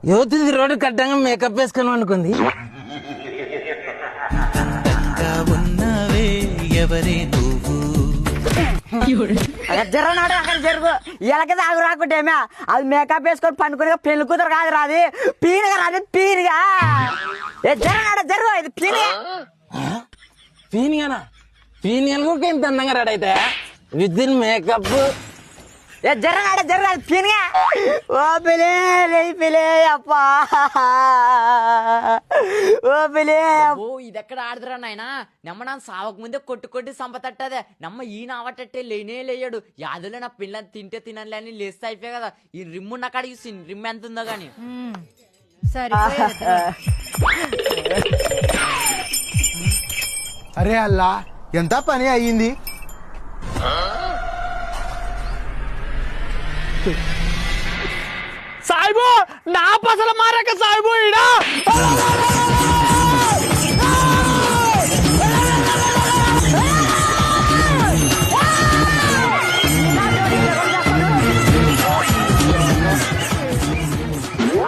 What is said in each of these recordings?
యువతి రోడ్డు కట్టంగా మేకప్ వేసుకొని అనుకుంది. జరనాడు అక్కడ జరుగు ఎలక తాగు రాకుంటేమే అది మేకప్ వేసుకొని పండుకుని పెళ్లి కూతురు కాదు రాది పీనుగా రాదు పీనుగా జరనాడు జరుగు ఇది పీనుగా పీనియనా పీనియన్ కూడా ఇంత అందంగా రెడీ అయితే విత్ ఇన్ మేకప్ జరనాడు జరగాలి పీనుగా ఓ పిలే పిలే అప్పా ఓ పిలే ఓ ఇదెక్కడ ఆడదురా నాయనా నమ్మ నా సావక ముందే కొట్టి సంపతట్టదే నమ్మ ఈయన అవటట్టే లేనే లేయాడు యాదులో నా పిల్లని తింటే తినలే అని లేస్తే అయిపోయా కదా ఈ రిమ్ము నా కాడ చూసి రిమ్ ఎంత ఉందో గాని అరే అల్లా ఎంత పని అయ్యింది. సాయిబు నా పసల మారాక సాయిబు ఇడా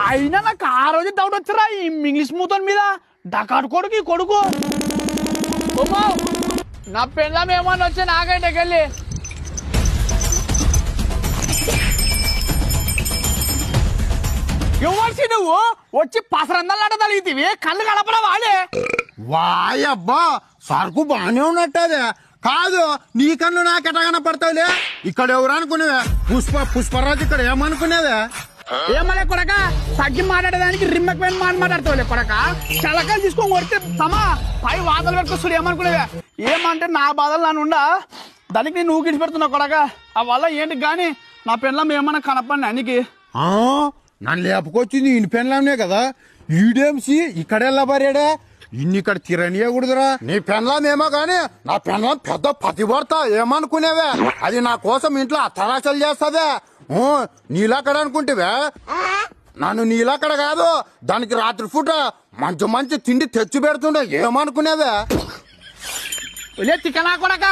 అయినా నాకు ఆ రోజు డౌట్ వచ్చారా ఈ ఇంగ్లీష్ మూతోని మీద డకాడు కొడుకు కొడుకు నా పెళ్ళం ఏమన్నా వచ్చా నాకంటే వెళ్ళి ఎవరిసి నువ్వు వచ్చి పసరందలాట తలిగితివి కళ్ళు కలపడం వాడే వాయబ్బా సరుకు బానే ఉన్నట్టదే కాదు నీ కన్ను నాకెట కనపడతావులే. ఇక్కడ ఎవరు అనుకునేవే పుష్పరాజు ఇక్కడ ఏమనుకునేవే ఏమలే కొడక తగ్గి మాట్లాడేదానికి రిమ్మకి పోయిన మాట్లాడతావులే కొడక చలకాలు తీసుకొని కొడితే తమా పై వాదలు పెట్టుకొస్తాడు ఏమనుకునేవే ఏమంటే నా బాధలు నన్ను ఉండా దానికి నేను ఊగిడిచి పెడుతున్నా కొడక ఆ వల్ల ఏంటి గాని నా పెళ్ళం ఏమన్నా కనపడి అనికి నన్ను లేపుకొచ్చింది ఇన్ని పెన్లాంనే కదా ఈడేంసి ఇక్కడెల్లా బరేడే ఇన్ని ఇక్కడ తిరనియకూడదురా. నీ పెన్లామేమో గాని నా పెన్లాం పెద్ద పతిభర్త ఏమనుకునేవే అది నా కోసం ఇంట్లో అత్తరాశలు చేస్తావే. నీలాకడ అనుకుంటేవే నన్ను నీలాకడ కాదు దానికి రాత్రి పూట మంచి తిండి తెచ్చి పెడుతుండే ఏమనుకునేవే. తిక్కనా కొడక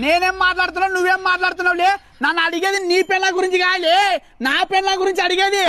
నేనేం మాట్లాడుతున్నావు నువ్వేం మాట్లాడుతున్నావులే నన్ను అడిగేది నీ పెళ్ళ గురించి కాలే నా పెళ్ళ గురించి అడిగేది